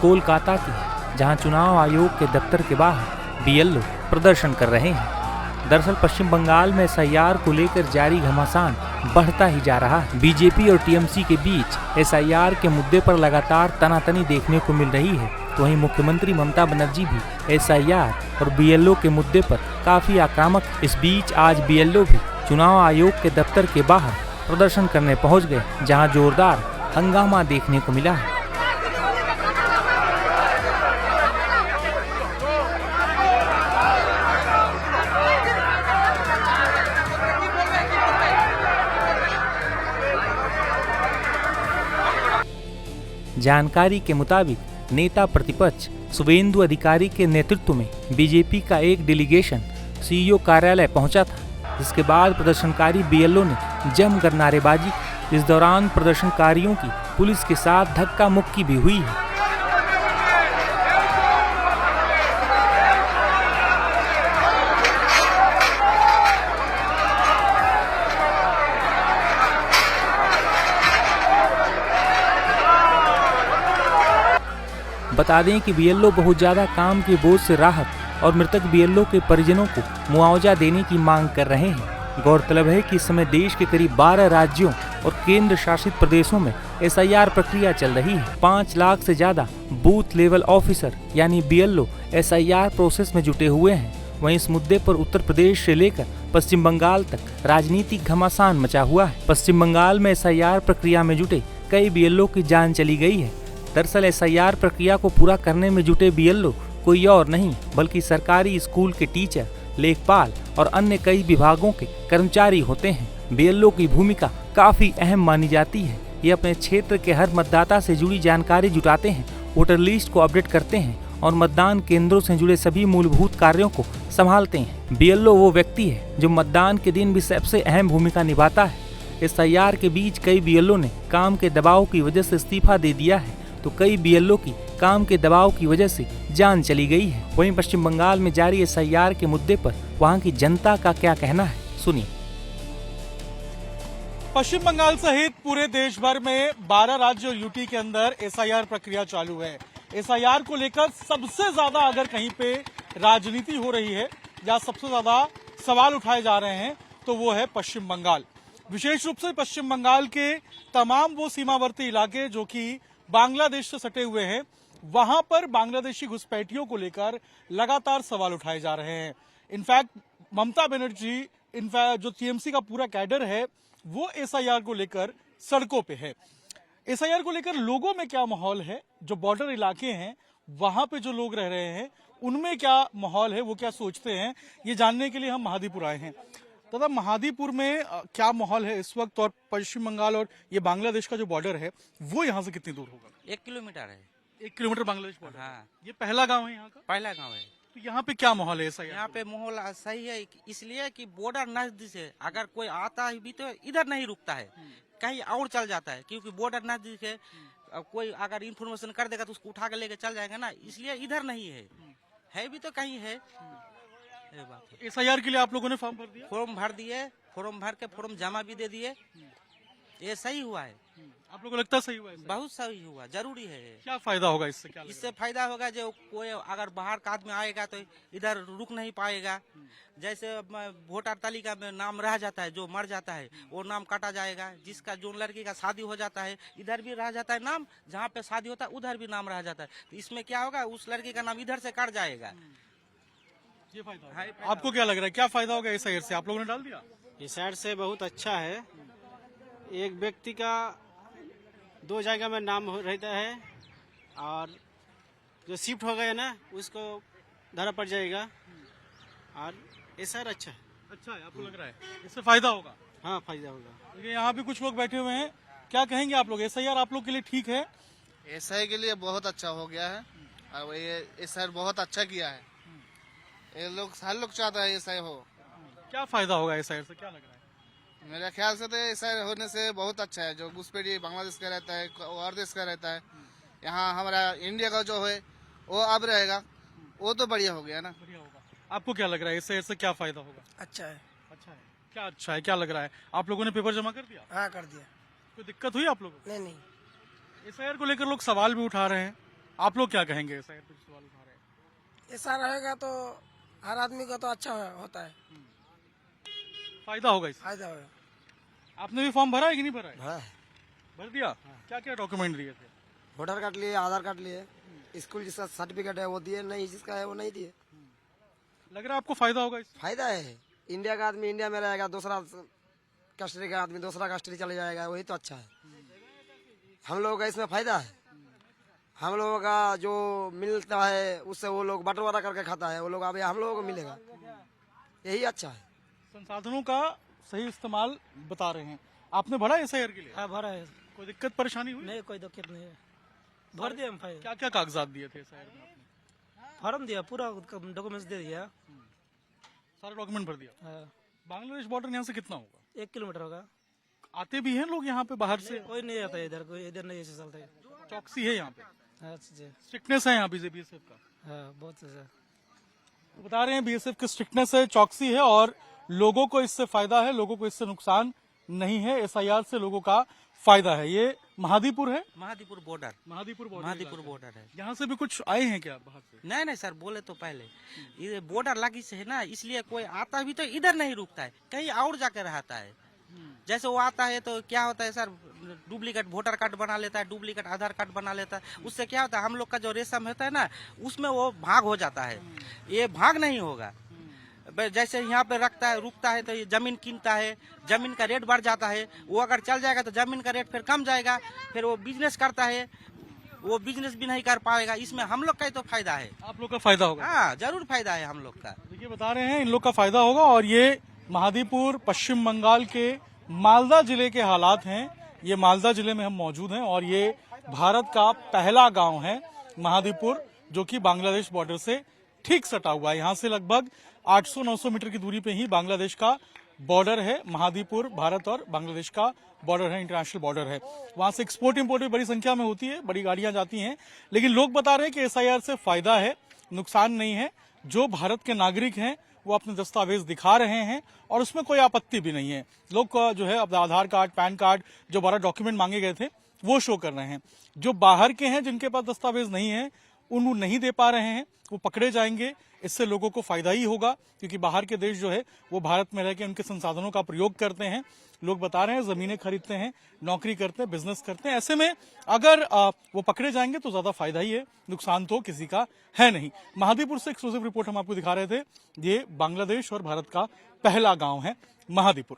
कोलकाता की है, जहां चुनाव आयोग के दफ्तर के बाहर बीएलओ प्रदर्शन कर रहे हैं। दरअसल पश्चिम बंगाल में एसआईआर को लेकर जारी घमासान बढ़ता ही जा रहा है। बीजेपी और टीएमसी के बीच एसआईआर के मुद्दे पर लगातार तनातनी देखने को मिल रही है। तो वहीं मुख्यमंत्री ममता बनर्जी भी एसआईआर और बीएलओ के मुद्दे पर काफी आक्रामक। इस बीच आज बीएलओ भी चुनाव आयोग के दफ्तर के बाहर प्रदर्शन करने पहुंच गए, जहां जोरदार हंगामा देखने को मिला है। जानकारी के मुताबिक नेता प्रतिपक्ष शुभेंदु अधिकारी के नेतृत्व में बीजेपी का एक डेलीगेशन सीईओ कार्यालय पहुंचा था, जिसके बाद प्रदर्शनकारी बीएलओ ने जमकर नारेबाजी की। इस दौरान प्रदर्शनकारियों की पुलिस के साथ धक्का मुक्की भी हुई है। बता दें कि बीएलओ बहुत ज्यादा काम के बोझ से राहत और मृतक बीएलओ के परिजनों को मुआवजा देने की मांग कर रहे हैं। गौरतलब है कि इस समय देश के करीब 12 राज्यों और केंद्र शासित प्रदेशों में एसआईआर प्रक्रिया चल रही है। 5 लाख से ज्यादा बूथ लेवल ऑफिसर यानी बीएलओ एसआईआर प्रोसेस में जुटे हुए हैं। वहीं इस मुद्दे पर उत्तर प्रदेश से लेकर पश्चिम बंगाल तक राजनीतिक घमासान मचा हुआ है। पश्चिम बंगाल में एसआईआर प्रक्रिया में जुटे कई बीएलओ की जान चली गई है। दरअसल एसआईआर प्रक्रिया को पूरा करने में जुटे बीएलओ कोई और नहीं बल्कि सरकारी स्कूल के टीचर, लेखपाल और अन्य कई विभागों के कर्मचारी होते हैं। बीएलओ की भूमिका काफी अहम मानी जाती है। ये अपने क्षेत्र के हर मतदाता से जुड़ी जानकारी जुटाते हैं, वोटर लिस्ट को अपडेट करते हैं और मतदान केंद्रों से जुड़े सभी मूलभूत कार्यों को संभालते हैं। बीएलओ वो व्यक्ति है जो मतदान के दिन भी सबसे अहम भूमिका निभाता है। एसआईआर के बीच कई बीएलओ ने काम के दबाव की वजह से इस्तीफा दे दिया है, तो कई बीएलओ की काम के दबाव की वजह से जान चली गई है। वहीं पश्चिम बंगाल में जारी एसआईआर के मुद्दे पर वहां की जनता का क्या कहना है, सुनिए। पश्चिम बंगाल सहित पूरे देश भर में 12 राज्य और यूटी के अंदर एसआईआर प्रक्रिया चालू है। एसआईआर को लेकर सबसे ज्यादा अगर कहीं पे राजनीति हो रही है या सबसे ज्यादा सवाल उठाए जा रहे हैं तो वो है पश्चिम बंगाल। विशेष रूप से पश्चिम बंगाल के तमाम वो सीमावर्ती इलाके जो कि बांग्लादेश से सटे हुए हैं, वहां पर बांग्लादेशी घुसपैठियों को लेकर लगातार सवाल उठाए जा रहे हैं। इनफैक्ट ममता बनर्जी, जो टीएमसी का पूरा कैडर है, वो एसआईआर को लेकर सड़कों पे है। एसआईआर को लेकर लोगों में क्या माहौल है, जो बॉर्डर इलाके हैं वहां पे जो लोग रह रहे हैं उनमें क्या माहौल है, वो क्या सोचते हैं, ये जानने के लिए हम महादीपुर आए हैं। दादा, महादीपुर में क्या माहौल है इस वक्त, और पश्चिम बंगाल और ये बांग्लादेश का जो बॉर्डर है वो यहाँ से कितनी दूर होगा? 1 किलोमीटर है। 1 किलोमीटर बांग्लादेश बॉर्डर। हाँ, ये पहला गांव है यहाँ का? पहला गांव है। तो यहाँ पे क्या माहौल है ऐसा? यहाँ पे माहौल सही है इसलिए कि बॉर्डर नजदीक है। अगर कोई आता है भी तो इधर नहीं रुकता है, कहीं और चल जाता है, क्योंकि बॉर्डर नजदीक है। कोई अगर इन्फॉर्मेशन कर देगा तो उसको उठा कर लेके चल जाएगा ना, इसलिए इधर नहीं है भी तो कहीं है। एसआईआर के लिए आप लोगों ने फॉर्म भर दिया? फॉर्म भर दिए, फॉर्म भर के फॉर्म जमा भी दे दिए। ये सही हुआ है। आप लोगों को लगता है सही हुआ है? बहुत सही हुआ, जरूरी है। क्या फायदा होगा इससे? क्या इससे फायदा होगा जो कोई अगर बाहर का आदमी आएगा तो इधर रुक नहीं पाएगा। जैसे वोटर तालिका में नाम रह जाता है, जो मर जाता है वो नाम काटा जाएगा। जिसका जो लड़की का शादी हो जाता है इधर भी रह जाता है नाम, जहाँ पे शादी होता है उधर भी नाम रह जाता है। तो इसमें क्या होगा, उस लड़की का नाम इधर से कट जाएगा। ये फायदा है। आपको क्या लग रहा है, क्या फायदा होगा एसआईआर से? आप लोगों ने डाल दिया? एसआईआर से बहुत अच्छा है। एक व्यक्ति का 2 जगह में नाम रहता है और जो शिफ्ट हो गया ना उसको धरा पड़ जाएगा। और एसआईआर अच्छा है। अच्छा है, आपको लग रहा है इससे फायदा होगा? हाँ, फायदा होगा। यहाँ पे कुछ लोग बैठे हुए हैं, क्या कहेंगे आप लोग? एसआईआर आप लोग के लिए ठीक है? एसआई के लिए बहुत अच्छा हो गया है और ये एसआईआर बहुत अच्छा किया है। ये लोग हर लोग चाहता है एसआई हो। क्या फायदा होगा एसआईआर से, क्या लग रहा है? मेरे ख्याल से तो एसआई होने से बहुत अच्छा है। जो घुसपैठी बांग्लादेश का रहता है, और देश का रहता है, यहाँ हमारा इंडिया का जो है वो अब रहेगा, वो तो बढ़िया हो गया ना। बढ़िया होगा। आपको क्या लग रहा है एसआईआर से क्या फायदा होगा? अच्छा है। अच्छा है, क्या अच्छा है, क्या लग रहा है? आप लोगों ने पेपर जमा कर दिया? हाँ, कर दिया। कोई दिक्कत हुई आप लोगों को? नहीं। एसआईआर को लेकर लोग सवाल भी उठा रहे हैं, आप लोग क्या कहेंगे एसआईआर पे सवाल उठा रहे हैं? ऐसा रहेगा तो हर आदमी का तो अच्छा होता है, फायदा होगा इससे। फायदा होगा। आपने भी फॉर्म भरा है कि नहीं भरा है? हाँ, भर दिया। क्या क्या डॉक्यूमेंट दिए थे? वोटर कार्ड लिए, आधार कार्ड लिए, स्कूल जिसका सर्टिफिकेट है वो दिए, नहीं जिसका है वो नहीं दिए। लग रहा है आपको फायदा होगा इससे? फायदा है, इंडिया का आदमी इंडिया में रहेगा, दूसरा कंट्री का आदमी दूसरा कंट्री चले जाएगा, वही तो अच्छा है। हम लोगों का इसमें फायदा है, हम लोगों का जो मिलता है उससे वो लोग बंटवारा करके खाता है, वो लोग अब हम लोगों को मिलेगा, यही अच्छा है। संसाधनों का सही इस्तेमाल बता रहे हैं। आपने भरा एसआईआर के लिए? हाँ भरा है, कोई दिक्कत परेशानी हुई? नहीं कोई दिक्कत नहीं है, भर दिया हम फाइल, क्या क्या कागजात दिए थे एसआईआर में आपने? फॉर्म दिया, पूरा डॉक्यूमेंट्स दे दिया। सारे डॉक्यूमेंट भर दिया। हाँ, बांग्लादेश बॉर्डर यहाँ से कितना होगा? 1 किलोमीटर होगा। आते भी हैं लोग यहाँ पे बाहर से? कोई नहीं आता इधर, कोई इधर नहीं ऐसे चलता है। चौकसी है यहाँ पे, हाँ जी, स्ट्रिक्टनेस है यहाँ पे बीएसएफ का। हाँ बहुत अच्छा। बता रहे हैं बीएसएफ की स्ट्रिक्टनेस है, चौकसी है और लोगों को इससे फायदा है, लोगों को इससे नुकसान नहीं है। एसआईआर से लोगों का फायदा है। ये महादीपुर है, महादीपुर बॉर्डर, महादीपुर महादीपुर बॉर्डर है। यहाँ से भी कुछ आए हैं क्या बाहर से? नहीं नहीं सर, बोले तो पहले ये बॉर्डर लगी से है ना, इसलिए कोई आता भी तो इधर नहीं रुकता है, कहीं और जाकर रहता है। जैसे वो आता है तो क्या होता है सर, डुप्लीकेट वोटर कार्ड बना लेता है, डुप्लीकेट आधार कार्ड बना लेता है। उससे क्या होता है, हम लोग का जो रेशम होता है ना, उसमें वो भाग हो जाता है। ये भाग नहीं होगा। जैसे यहाँ पे रखता है, रुकता है तो ये जमीन कीनता है, जमीन का रेट बढ़ जाता है। वो अगर चल जाएगा तो जमीन का रेट फिर कम जाएगा, फिर वो बिजनेस करता है, वो बिजनेस भी नहीं कर पाएगा। इसमें हम लोग का ही तो फायदा है। आप लोग का फायदा होगा। हाँ जरूर फायदा है हम लोग का। देखिए बता रहे हैं इन लोग का फायदा होगा। और ये महादीपुर पश्चिम बंगाल के मालदा जिले के हालात हैं। ये मालदा जिले में हम मौजूद हैं और ये भारत का पहला गांव है महादीपुर, जो कि बांग्लादेश बॉर्डर से ठीक सटा हुआ है। यहाँ से लगभग 800-900 मीटर की दूरी पे ही बांग्लादेश का बॉर्डर है। महादीपुर भारत और बांग्लादेश का बॉर्डर है, इंटरनेशनल बॉर्डर है। वहां से एक्सपोर्ट इंपोर्ट भी बड़ी संख्या में होती है, बड़ी गाड़ियां जाती हैं। लेकिन लोग बता रहे हैं कि एसआईआर से फायदा है, नुकसान नहीं है। जो भारत के नागरिक हैं वो अपने दस्तावेज दिखा रहे हैं और उसमें कोई आपत्ति भी नहीं है। लोग जो है अपना आधार कार्ड, पैन कार्ड, जो 12 डॉक्यूमेंट मांगे गए थे वो शो कर रहे हैं। जो बाहर के हैं, जिनके पास दस्तावेज नहीं है, उनको नहीं दे पा रहे हैं, वो पकड़े जाएंगे। इससे लोगों को फायदा ही होगा, क्योंकि बाहर के देश जो है वो भारत में रह के उनके संसाधनों का प्रयोग करते हैं। लोग बता रहे हैं जमीनें खरीदते हैं, नौकरी करते हैं, बिजनेस करते हैं। ऐसे में अगर वो पकड़े जाएंगे तो ज्यादा फायदा ही है, नुकसान तो किसी का है नहीं। महादीपुर से एक्सक्लूसिव रिपोर्ट हम आपको दिखा रहे थे। ये बांग्लादेश और भारत का पहला गांव है महादीपुर।